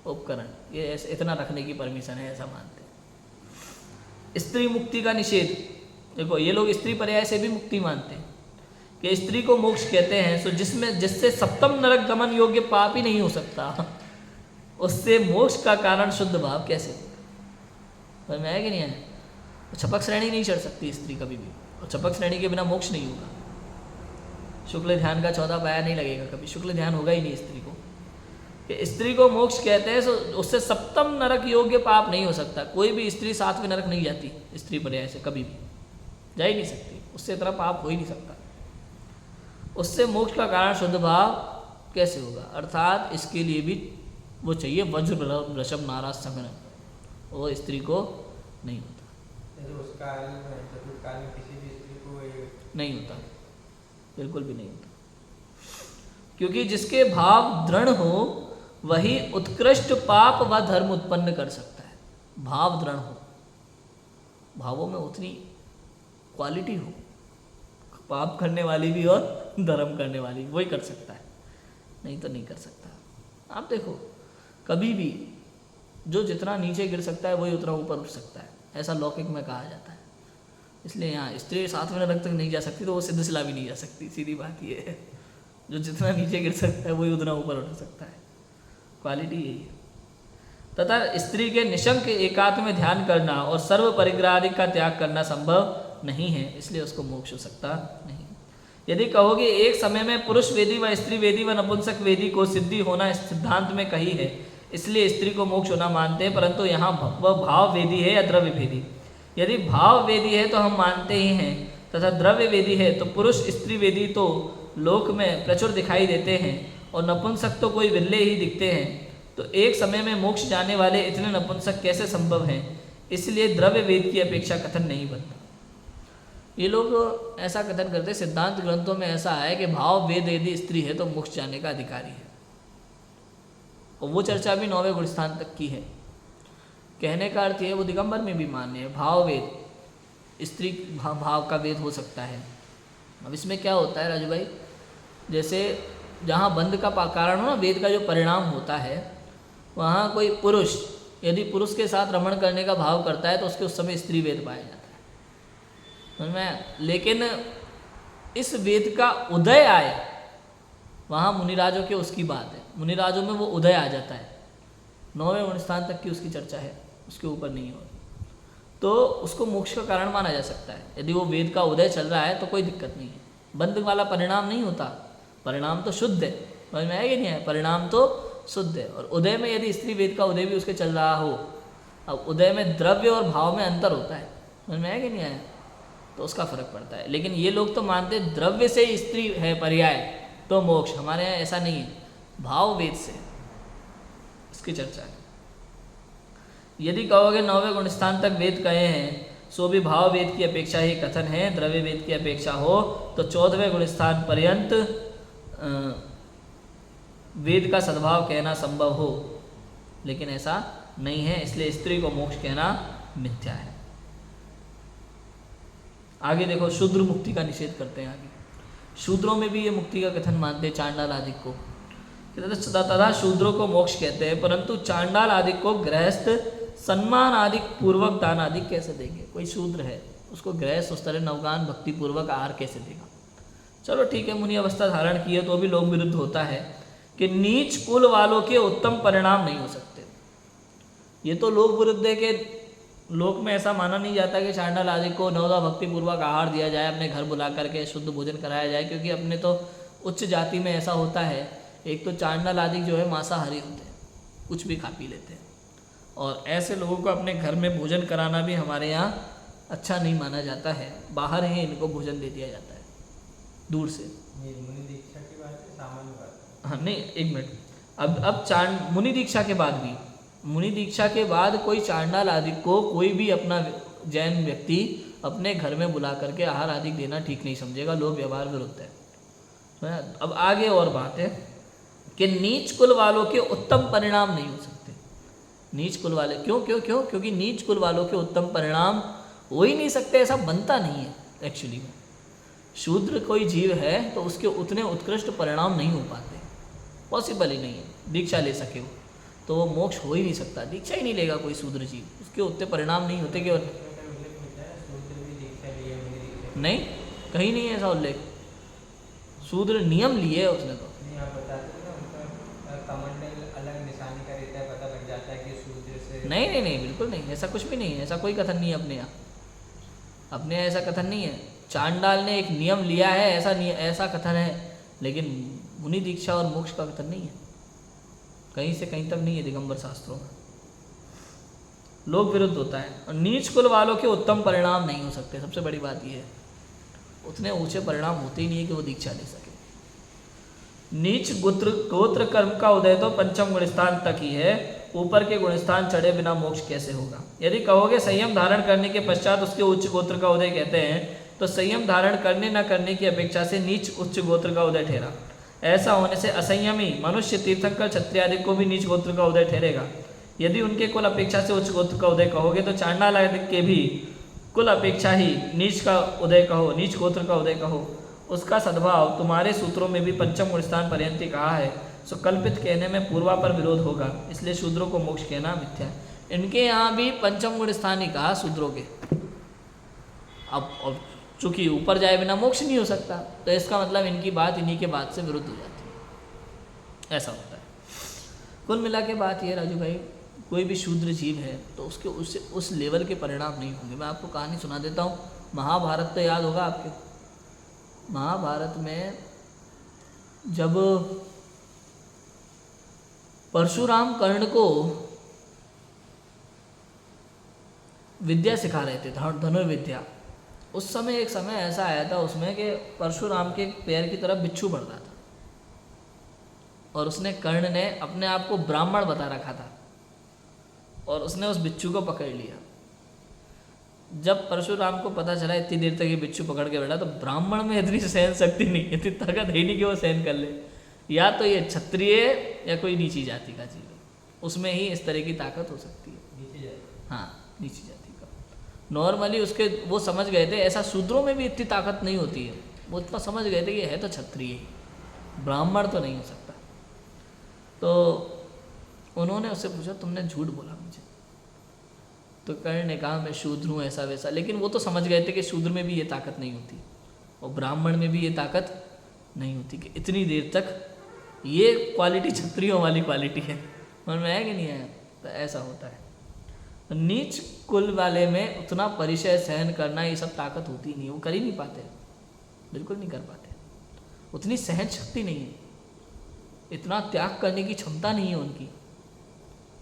उपकरण ये ऐसे इतना रखने की परमिशन है, ऐसा मानते हैं। स्त्री मुक्ति का निषेध, देखो ये लोग स्त्री पर्याय से भी मुक्ति मानते हैं कि स्त्री को मोक्ष कहते हैं, सो जिससे सप्तम नरक गमन योग्य पाप ही नहीं हो सकता, उससे मोक्ष का कारण शुद्ध भाव कैसे? समझ में आया कि नहीं है? तो छपक श्रेणी नहीं चढ़ सकती स्त्री कभी भी, और छपक श्रेणी के बिना मोक्ष नहीं होगा। शुक्ल ध्यान का 14 पाया नहीं लगेगा कभी, शुक्ल ध्यान होगा ही नहीं स्त्री को। कि स्त्री को मोक्ष कहते हैं, सो उससे सप्तम नरक योग्य पाप नहीं हो सकता। कोई भी स्त्री 7वें नरक नहीं जाती स्त्री पर्याय से, कभी भी जा ही नहीं सकती, उससे इतना पाप हो ही नहीं सकता। उससे मोक्ष का कारण शुद्ध भाव कैसे होगा? अर्थात इसके लिए भी वो चाहिए वज्र वृषभ नाराज संग्रह, वो स्त्री को नहीं होता। जैसे उस काल में चतुर्थ काल में किसी भी स्त्री को नहीं होता, बिल्कुल भी नहीं होता, क्योंकि जिसके भाव दृढ़ हो वही उत्कृष्ट पाप व धर्म उत्पन्न कर सकता है। भाव दृढ़ हो, भावों में उतनी क्वालिटी हो, पाप करने वाली भी और धर्म करने वाली वही कर सकता है, नहीं तो नहीं कर सकता। आप देखो कभी भी जो जितना नीचे गिर सकता है वही उतना ऊपर उठ सकता है, ऐसा लौकिक में कहा जाता है। इसलिए यहाँ स्त्री 7वें नरक तक नहीं जा सकती, तो वो सिद्धशिला भी नहीं जा सकती। सीधी बात ये है, जो जितना नीचे गिर सकता है वही उतना ऊपर उठ सकता है, क्वालिटी यही है। तथा स्त्री के निशंक एकात्म में ध्यान करना और सर्व परिग्रह आदि का त्याग करना संभव नहीं है, इसलिए उसको मोक्ष हो सकता नहीं। यदि कहोगे एक समय में पुरुष वेदी व स्त्री वेदी व नपुंसक वेदी को सिद्धि होना सिद्धांत में कही है, इसलिए स्त्री को मोक्ष होना मानते हैं, परंतु यहाँ वह भाव वेदी है या द्रव्य वेदी? यदि भाव वेदी है तो हम मानते ही हैं, तथा द्रव्य वेदी है तो पुरुष स्त्री वेदी तो लोक में प्रचुर दिखाई देते हैं और नपुंसक तो कोई विरले ही दिखते हैं, तो एक समय में मोक्ष जाने वाले इतने नपुंसक कैसे संभव हैं? इसलिए द्रव्य वेद की अपेक्षा कथन नहीं बनता। ये लोग ऐसा कथन करते, सिद्धांत ग्रंथों में ऐसा है कि भाव वेद यदि स्त्री है तो मोक्ष जाने का अधिकारी है, और वो चर्चा भी 9वें गुणस्थान तक की है। कहने का अर्थ है वो दिगंबर में भी मान्य है, भाव वेद स्त्री भाव का वेद हो सकता है। अब इसमें क्या होता है राजू भाई, जैसे जहाँ बंध का कारण हो ना, वेद का जो परिणाम होता है, वहाँ कोई पुरुष यदि पुरुष के साथ रमण करने का भाव करता है तो उसके उस समय स्त्री वेद पाया जाता है, समझ में? लेकिन इस वेद का उदय आए वहाँ मुनिराजों के उसकी बात है, मुनिराजों में वो उदय आ जाता है। 9वें गुणस्थान तक की उसकी चर्चा है, उसके ऊपर नहीं हो, तो उसको मोक्ष का कारण माना जा सकता है। यदि वो वेद का उदय चल रहा है तो कोई दिक्कत नहीं है, बंध वाला परिणाम नहीं होता, परिणाम तो शुद्ध है। समझ में आएगा नहीं है? परिणाम तो शुद्ध है। और उदय में यदि स्त्री वेद का उदय भी उसके चल रहा हो, अब उदय में द्रव्य और भाव में अंतर होता है, समझ में आएगा नहीं आया? तो उसका फर्क पड़ता है। लेकिन ये लोग तो मानते द्रव्य से स्त्री है पर्याय तो मोक्ष, हमारे यहाँ ऐसा नहीं है, भाव वेद से, इसकी चर्चा है। यदि कहोगे 9वें गुणस्थान तक वेद कहे हैं, सो भी भाव वेद की अपेक्षा ही कथन है, द्रव्य वेद की अपेक्षा हो तो 14वें गुणस्थान पर्यंत वेद का सद्भाव कहना संभव हो, लेकिन ऐसा नहीं है, इसलिए स्त्री को मोक्ष कहना मिथ्या है। आगे देखो, शूद्र मुक्ति का निषेध करते हैं। आगे शूद्रों में भी ये मुक्ति का कथन मानते हैं, चांडाल आदि को। तथा शूद्रों को मोक्ष कहते हैं, परंतु चांडाल आदि को गृहस्थ सम्मान आदि पूर्वक दान आदि कैसे देंगे? कोई शूद्र है उसको गृहस्थ उस तरह नवगान भक्ति पूर्वक आहार कैसे देगा? चलो ठीक है, मुनि अवस्था धारण की है तो भी लोक विरुद्ध होता है कि नीच कुल वालों के उत्तम परिणाम नहीं हो सकते। ये तो लोक विरुद्ध है कि लोक में ऐसा माना नहीं जाता कि चांडाल आदि को नवदा भक्ति पूर्वक आहार दिया जाए, अपने घर बुला करके शुद्ध भोजन कराया जाए, क्योंकि अपने तो उच्च जाति में ऐसा होता है, एक तो चांडाल आदि जो है मांसाहारी होते हैं, कुछ भी खा पी लेते हैं, और ऐसे लोगों को अपने घर में भोजन कराना भी हमारे यहाँ अच्छा नहीं माना जाता है, बाहर ही इनको भोजन दे दिया जाता है दूर से। ये मुनि दीक्षा की बात है, सामान्य बात है। हाँ नहीं, एक मिनट, अब मुनि दीक्षा के बाद भी, मुनि दीक्षा के बाद कोई चांडाल आदि को कोई भी अपना जैन व्यक्ति अपने घर में बुला करके आहार आदि देना ठीक नहीं समझेगा, लोक व्यवहार विरुद्ध है। अब आगे और बात है कि नीच कुल वालों के उत्तम परिणाम नहीं हो सकते। नीच कुल वाले क्यों क्यों क्यों? क्योंकि नीच कुल वालों के उत्तम परिणाम हो ही नहीं सकते, ऐसा बनता नहीं है एक्चुअली में। शूद्र कोई जीव है तो उसके उतने उत्कृष्ट परिणाम नहीं हो पाते, पॉसिबल ही नहीं है दीक्षा ले सके वो, तो वो मोक्ष हो ही नहीं सकता, दीक्षा ही नहीं लेगा कोई शूद्र जीव, उसके उतने परिणाम नहीं होते कि नहीं, कहीं नहीं है ऐसा उल्लेख। शूद्र नियम लिए है उसने तो। नहीं, आप बताते थे ना उनका कमंडल अलग निशानी का रहता है, पता लग जाता है कि शूद्र से। नहीं नहीं नहीं, बिल्कुल नहीं, ऐसा कुछ भी नहीं है, ऐसा कोई कथन नहीं है अपने यहाँ, अपने यहाँ ऐसा कथन नहीं है। चांडाल ने एक नियम लिया है ऐसा कथन है, लेकिन मुनि दीक्षा और मोक्ष का कथन नहीं है, कहीं से कहीं तक नहीं है दिगंबर शास्त्रों में, लोक विरुद्ध होता है। और नीच कुल वालों के उत्तम परिणाम नहीं हो सकते, सबसे बड़ी बात यह है, उतने ऊंचे परिणाम होते ही नहीं है कि वो दीक्षा ले सके। नीच गोत्र कर्म का उदय तो पंचम गुणस्थान तक ही है, ऊपर के गुणस्थान चढ़े बिना मोक्ष कैसे होगा? यदि कहोगे संयम धारण करने के पश्चात उसके उच्च गोत्र का उदय कहते हैं, तो संयम धारण करने न करने की अपेक्षा से नीच उच्च गोत्र का उदय ठहरा। ऐसा होने से असंयमी मनुष्य, तीर्थंकर, क्षत्रिय आदि को भी नीच गोत्र का उदय ठहरेगा। यदि उनके कुल अपेक्षा से उच्च गोत्र का उदय कहोगे तो चांडाल आदि के भी कुल अपेक्षा ही नीच का उदय कहो, नीच गोत्र का उदय कहो। उसका सद्भाव तुम्हारे सूत्रों में भी पंचम गुणस्थान पर्यंत कहा है, सो कल्पित कहने में पूर्वा पर विरोध होगा, इसलिए शूद्रों को मोक्ष कहना मिथ्या है। इनके यहाँ भी पंचम गुणस्थान ही कहा शूद्रों के। अब चूंकि ऊपर जाए बिना मोक्ष नहीं हो सकता, तो इसका मतलब इनकी बात इन्हीं के बात से विरुद्ध हो जाती है, ऐसा होता है। कुल मिला के बात ये राजू भाई, कोई भी शूद्र जीव है तो उसके उस लेवल के परिणाम नहीं होंगे। मैं आपको कहानी सुना देता हूँ, महाभारत तो याद होगा आपके। महाभारत में जब परशुराम कर्ण को विद्या सिखा रहे थे, धनुर्विद्या, उस समय एक समय ऐसा आया था उसमें कि परशुराम के पैर की तरफ बिच्छू बढ़ रहा था, और उसने कर्ण ने अपने आप को ब्राह्मण बता रखा था, और उसने उस बिच्छू को पकड़ लिया। जब परशुराम को पता चला इतनी देर तक ये बिच्छू पकड़ के बैठा, तो ब्राह्मण में इतनी सहन शक्ति नहीं, इतनी ताकत है नहीं कि वो सहन कर ले, या तो ये क्षत्रिय या कोई नीची जाति का जीव है, उसमें ही इस तरह की ताकत हो सकती है। नीचे जाए। हाँ, नीची जाति का। नॉर्मली उसके वो समझ गए थे, ऐसा शूद्रों में भी इतनी ताकत नहीं होती है, वो इतना समझ गए थे कि है तो क्षत्रिय, ब्राह्मण तो नहीं हो सकता। तो उन्होंने उससे पूछा तुमने झूठ बोला मुझे, तो कर्ण ने कहा मैं शूद्र हूँ ऐसा वैसा, लेकिन वो तो समझ गए थे कि शूद्र में भी ये ताकत नहीं होती और ब्राह्मण में भी ये ताकत नहीं होती कि इतनी देर तक ये क्वालिटी क्षत्रियों वाली क्वालिटी है। मन में है कि नहीं है? तो ऐसा होता है। नीच कुल वाले में उतना परिचय सहन करना ये सब ताकत होती नहीं, वो कर ही नहीं पाते, बिल्कुल नहीं कर पाते, उतनी सहन शक्ति नहीं है, इतना त्याग करने की क्षमता नहीं है उनकी,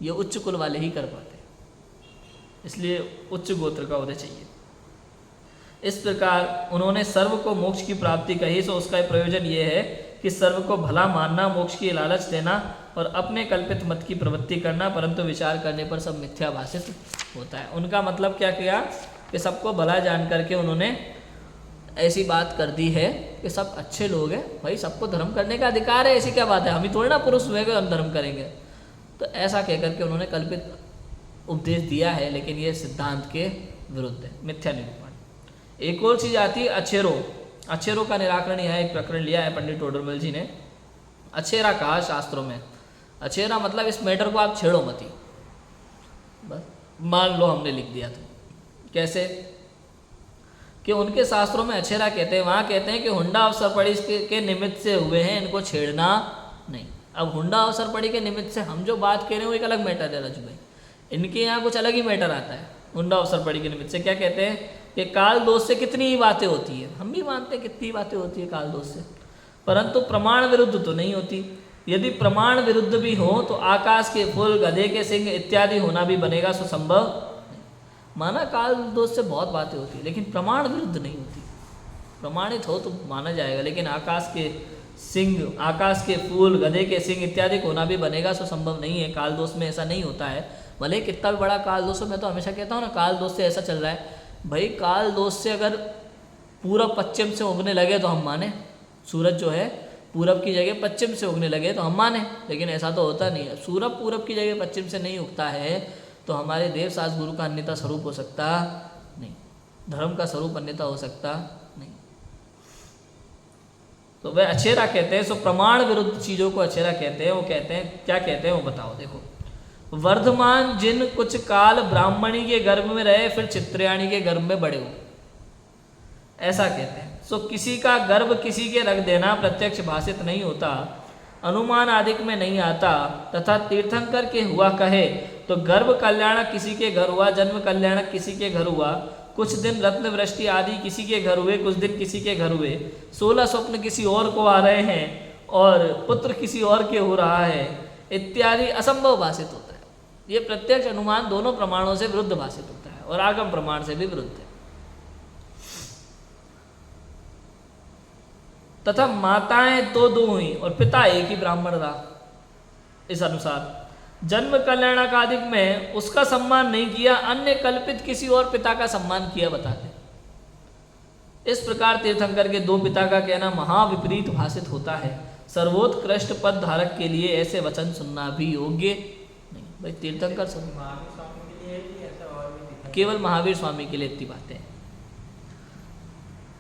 ये उच्च कुल वाले ही कर पाते हैं, इसलिए उच्च गोत्र का उदय चाहिए। इस प्रकार उन्होंने सर्व को मोक्ष की प्राप्ति कही, सो उसका प्रयोजन ये है कि सर्व को भला मानना, मोक्ष की लालच देना और अपने कल्पित मत की प्रवृत्ति करना, परंतु विचार करने पर सब मिथ्या भाषित होता है। उनका मतलब क्या किया कि सबको भला जान करके उन्होंने ऐसी बात कर दी है कि सब अच्छे लोग हैं, भाई सबको धर्म करने का अधिकार है, ऐसी क्या बात है, हम ही थोड़ी ना पुरुष हुए कि हम धर्म करेंगे। तो ऐसा कहकर के उन्होंने कल्पित उपदेश दिया है, लेकिन ये सिद्धांत के विरुद्ध है, मिथ्या निरूपण। एक और चीज़ आती है अछेरों का निराकरण यह एक प्रकरण लिया है पंडित टोडरमल जी ने। अछेरा कहा शास्त्रों में, अछेरा मतलब इस मैटर को आप छेड़ो मत ही, बस मान लो हमने लिख दिया तो कैसे कि उनके शास्त्रों में अछेरा कहते हैं, वहाँ कहते हैं कि हुंडा अवसर पड़ी के निमित्त से हुए हैं, इनको छेड़ना नहीं। अब हुंडा अवसर पड़ी के निमित्त से हम जो बात कह रहे हैं वो एक अलग मैटर है राजू भाई, इनके यहाँ कुछ अलग ही मैटर आता है। हुंडा अवसर पड़ी के निमित्त से क्या कहते हैं कि काल दोष से कितनी ही बातें होती है, हम भी मानते हैं कितनी बातें होती है काल दोष से, परंतु प्रमाण विरुद्ध तो नहीं होती। यदि प्रमाण विरुद्ध भी हो तो आकाश के फूल, गधे के सिंह इत्यादि होना भी बनेगा सो संभव नहीं। माना काल दोष से बहुत बातें होती है लेकिन प्रमाण विरुद्ध नहीं होती। प्रमाणित हो तो माना जाएगा, लेकिन आकाश के सिंह, आकाश के फूल, गधे के सिंह इत्यादि होना भी बनेगा सो संभव नहीं है। काल दोष में ऐसा नहीं होता है। भले कितना भी बड़ा काल दोष हो, मैं तो हमेशा कहता हूँ ना, काल दोष से ऐसा चल रहा है भाई, काल दोष से अगर पूरब पश्चिम से उगने लगे तो हम माने, सूरज जो है पूरब की जगह पश्चिम से उगने लगे तो हम माने, लेकिन ऐसा तो होता नहीं है। सूरज पूरब की जगह पश्चिम से नहीं उगता है तो हमारे देव शास्त्र गुरु का अन्यथा स्वरूप हो सकता नहीं, धर्म का स्वरूप अन्यथा हो सकता नहीं। तो वह अछेरा कहते हैं। सो प्रमाण विरुद्ध चीज़ों को अछेरा कहते हैं। वो कहते हैं, क्या कहते हैं वो बताओ। देखो, वर्धमान जिन कुछ काल ब्राह्मणी के गर्भ में रहे फिर चित्रयाणी के गर्भ में बड़े हो, ऐसा कहते हैं। सो किसी का गर्भ किसी के रख देना प्रत्यक्ष भाषित नहीं होता, अनुमान आदिक में नहीं आता, तथा तीर्थंकर के हुआ कहे तो गर्भ कल्याणक किसी के घर हुआ, जन्म कल्याणक किसी के घर हुआ, कुछ दिन रत्न वृष्टि आदि किसी के घर हुए, कुछ दिन किसी के घर हुए, 16 स्वप्न किसी और को आ रहे हैं और पुत्र किसी और के हो रहा है इत्यादि असंभव भाषित होता है। ये प्रत्यक्ष अनुमान दोनों प्रमाणों से विरुद्ध भाषित होता है और आगम प्रमाण से भी विरुद्ध है। तथा माताएं तो दो हुई और पिता एक ही ब्राह्मण रहा। इस अनुसार जन्म कल्याणक आदि में उसका सम्मान नहीं किया, अन्य कल्पित किसी और पिता का सम्मान किया बताते। इस प्रकार तीर्थंकर के दो पिता का कहना महाविपरीत भाषित होता है। सर्वोत्कृष्ट पद धारक के लिए ऐसे वचन सुनना भी योग्य नहीं। भाई तीर्थंकर सुन, महावीर स्वामी के लिए है कि ऐसा और भी दिखा? केवल महावीर स्वामी के लिए इतनी बातें हैं।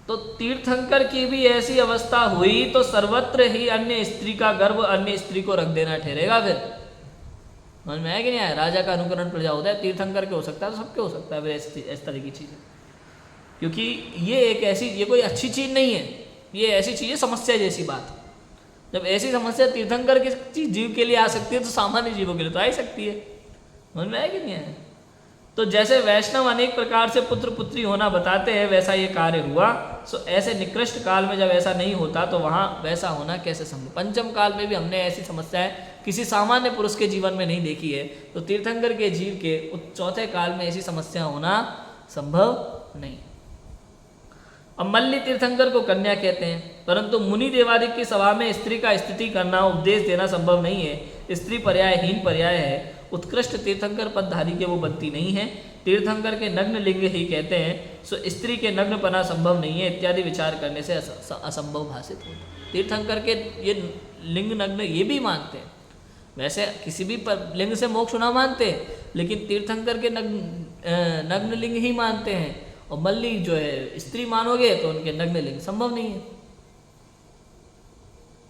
तो तीर्थंकर की भी ऐसी अवस्था हुई तो सर्वत्र ही अन्य स्त्री का गर्भ अन्य स्त्री को रख देना ठहरेगा। फिर समझ में आया कि नहीं आया? राजा का अनुकरण प्रजा होता है, तीर्थंकर के हो सकता है तो सबके हो सकता है फिर इस तरह की चीज़ें। क्योंकि ये एक ऐसी, ये कोई अच्छी चीज़ नहीं है, ये ऐसी चीज़ है समस्या जैसी बात। जब ऐसी समस्या तीर्थंकर के जीव के लिए आ सकती है तो सामान्य जीवों के लिए तो आ ही सकती है। समझ में आया कि नहीं आया? तो जैसे वैष्णव अनेक प्रकार से पुत्र पुत्री होना बताते हैं वैसा ये कार्य हुआ। सो ऐसे निकृष्ट काल में जब ऐसा नहीं होता तो वहाँ वैसा होना कैसे संभव? पंचम काल में भी हमने ऐसी समस्याएं किसी सामान्य पुरुष के जीवन में नहीं देखी है, तो तीर्थंकर के जीव के चौथे काल में ऐसी समस्या होना संभव नहीं। अब मल्ली तीर्थंकर को कन्या कहते हैं, परंतु मुनि देवादिक की सभा में स्त्री का स्थिति करना, उपदेश देना संभव नहीं है। स्त्री पर्यायहीन पर्याय है। उत्कृष्ट तीर्थंकर पदधारी के वो बनती नहीं है। तीर्थंकर के नग्न लिंग ही कहते हैं, सो स्त्री के नग्नपना संभव नहीं है इत्यादि विचार करने से असंभव भाषित होता। तीर्थंकर के ये लिंग नग्न ये भी मानते हैं, वैसे किसी भी लिंग से मोक्ष ना मानते, लेकिन तीर्थंकर के नग्न लिंग ही मानते हैं। और मल्ली जो है स्त्री मानोगे तो उनके नग्न लिंग संभव नहीं है।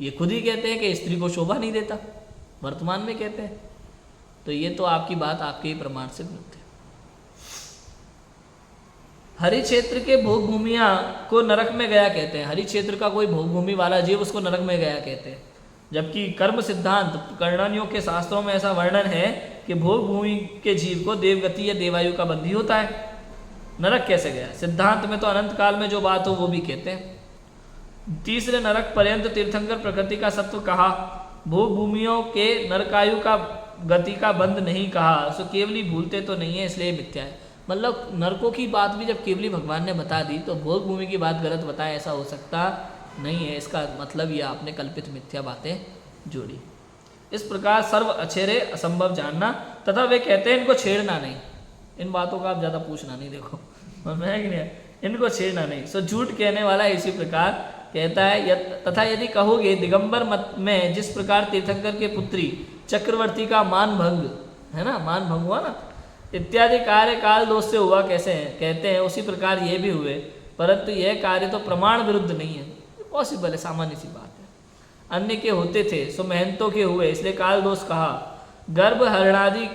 ये खुद ही कहते हैं कि स्त्री को शोभा नहीं देता, वर्तमान में कहते हैं। तो ये तो आपकी बात आपके ही प्रमाण से विरुद्ध है। हरि क्षेत्र के भोग भूमिया को नरक में गया कहते हैं। हरि क्षेत्र का कोई भोग भूमि वाला जीव उसको नरक में गया कहते हैं, जबकि कर्म सिद्धांत कर्णनियों के शास्त्रों में ऐसा वर्णन है कि भोग भूमि के जीव को देवगति या देवायु का बंधी होता है। नरक कैसे गया? सिद्धांत में तो अनंत काल में जो बात हो वो भी कहते हैं। तीसरे नरक पर्यंत तीर्थंकर प्रकृति का सत्व कहा, भोग भूमियों के नरकायु का गति का बंध नहीं कहा। सो केवली भूलते तो नहीं है इसलिए मिथ्या है। मतलब नरकों की बात भी जब केवली भगवान ने बता दी तो भोग भूमि की बात गलत बताए ऐसा हो सकता नहीं है। इसका मतलब ये आपने कल्पित मिथ्या बातें जोड़ी। इस प्रकार सर्व अछेरे असंभव जानना, तथा वे कहते हैं इनको छेड़ना नहीं। इन बातों का आप ज़्यादा पूछना नहीं, देखो मैं कि नहीं, इनको छेड़ना नहीं। सो झूठ कहने वाला इसी प्रकार कहता है। तथा यदि कहोगे दिगंबर मत में जिस प्रकार तीर्थंकर के पुत्री चक्रवर्ती का मान भंग है ना, मान भंग हुआ ना, इत्यादि कार्य काल दोष से हुआ कैसे हैं कहते हैं, उसी प्रकार ये भी हुए, परंतु यह कार्य तो प्रमाण विरुद्ध नहीं है, पॉसिबल है, सामान्य सी बात है। अन्य के होते थे सो महंतों के हुए, इसलिए काल दोष कहा। गर्भ हरणादि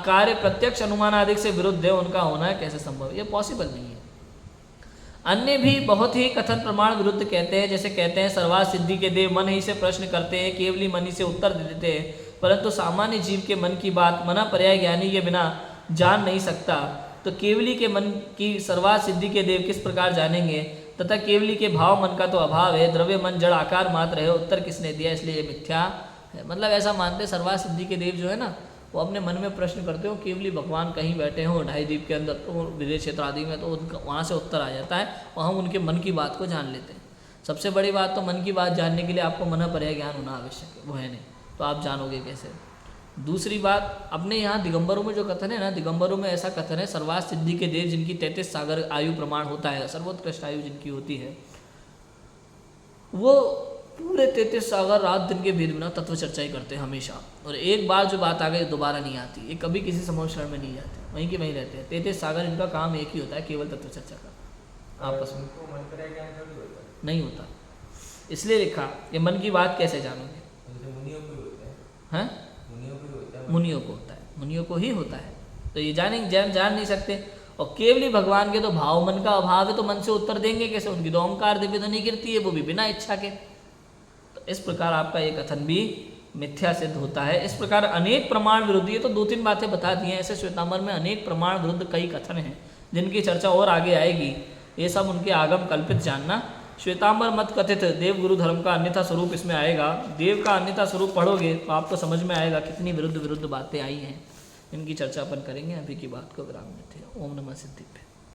कार्य प्रत्यक्ष अनुमान आदि से विरुद्ध है, उनका होना है कैसे संभव? ये पॉसिबल नहीं है। अन्य भी बहुत ही कथन प्रमाण विरुद्ध कहते हैं, जैसे कहते हैं सर्वात सिद्धि के देव मन ही से प्रश्न करते हैं, केवली मन ही से उत्तर दे देते हैं, परंतु सामान्य जीव के मन की बात मना पर्याय ज्ञानी के बिना जान नहीं सकता। तो केवली के मन की सर्वात सिद्धि के देव किस प्रकार जानेंगे? तथा केवली के भाव मन का तो अभाव है, द्रव्य मन जड़ आकार मात्र है, उत्तर किसने दिया? इसलिए ये मिथ्या है। मतलब ऐसा मानते सर्वा सिद्धि के देव जो है ना, वो अपने मन में प्रश्न करते हो, केवली भगवान कहीं बैठे हों ढाई द्वीप के अंदर, तो विदेश क्षेत्र आदि में, तो उनका वहाँ से उत्तर आ जाता है और हम उनके मन की बात को जान लेते हैं। सबसे बड़ी बात तो मन की बात जानने के लिए आपको मन पर ज्ञान होना आवश्यक है, वो है नहीं, तो आप जानोगे कैसे। दूसरी बात, अपने यहाँ दिगंबरों में जो कथन है ना, दिगंबरों में ऐसा कथन है, सर्वास सिद्धि के देव जिनकी 33 सागर आयु प्रमाण होता है, सर्वोत्कृष्ट आयु जिनकी होती है, वो पूरे 33 सागर रात दिन के भेद बिना तत्व चर्चा ही करते हैं हमेशा। और एक बार जो बात आ गई दोबारा नहीं आती, ये कभी किसी समोशरण में नहीं जाते, वहीं के वहीं रहते हैं। 33 सागर इनका काम एक ही होता है, केवल तत्व चर्चा का, आपस में उनको मन पर ज्ञान थोड़ी होता है। नहीं होता। इसलिए लिखा ये मन की बात कैसे जानोगे, जैसे मुनियों को ही होता है, हैं? मुनियों को ही होता है, मुनियों को होता है, मुनियों को ही होता है, तो ये जान नहीं सकते। और केवली भगवान के तो भाव मन का अभाव है, तो मन से उत्तर देंगे कैसे? उनकी तो ओंकार दिव्य ध्वनि गिरती है, वो भी बिना इच्छा के। तो इस प्रकार आपका ये कथन भी मिथ्या सिद्ध होता है। इस प्रकार अनेक प्रमाण विरुद्ध, ये तो 2-3 बातें बता दी हैं, ऐसे श्वेतांबर में अनेक प्रमाण विरुद्ध कई कथन हैं जिनकी चर्चा और आगे आएगी। ये सब उनके आगम कल्पित जानना। श्वेतांबर मत कथित देव गुरु धर्म का अन्यथा स्वरूप इसमें आएगा। देव का अन्यथा स्वरूप पढ़ोगे तो आपको समझ में आएगा कितनी विरुद्ध बातें आई हैं। इनकी चर्चा अपन करेंगे। अभी की बात को विराम देते हैं। ओम नमः सिद्धि पे।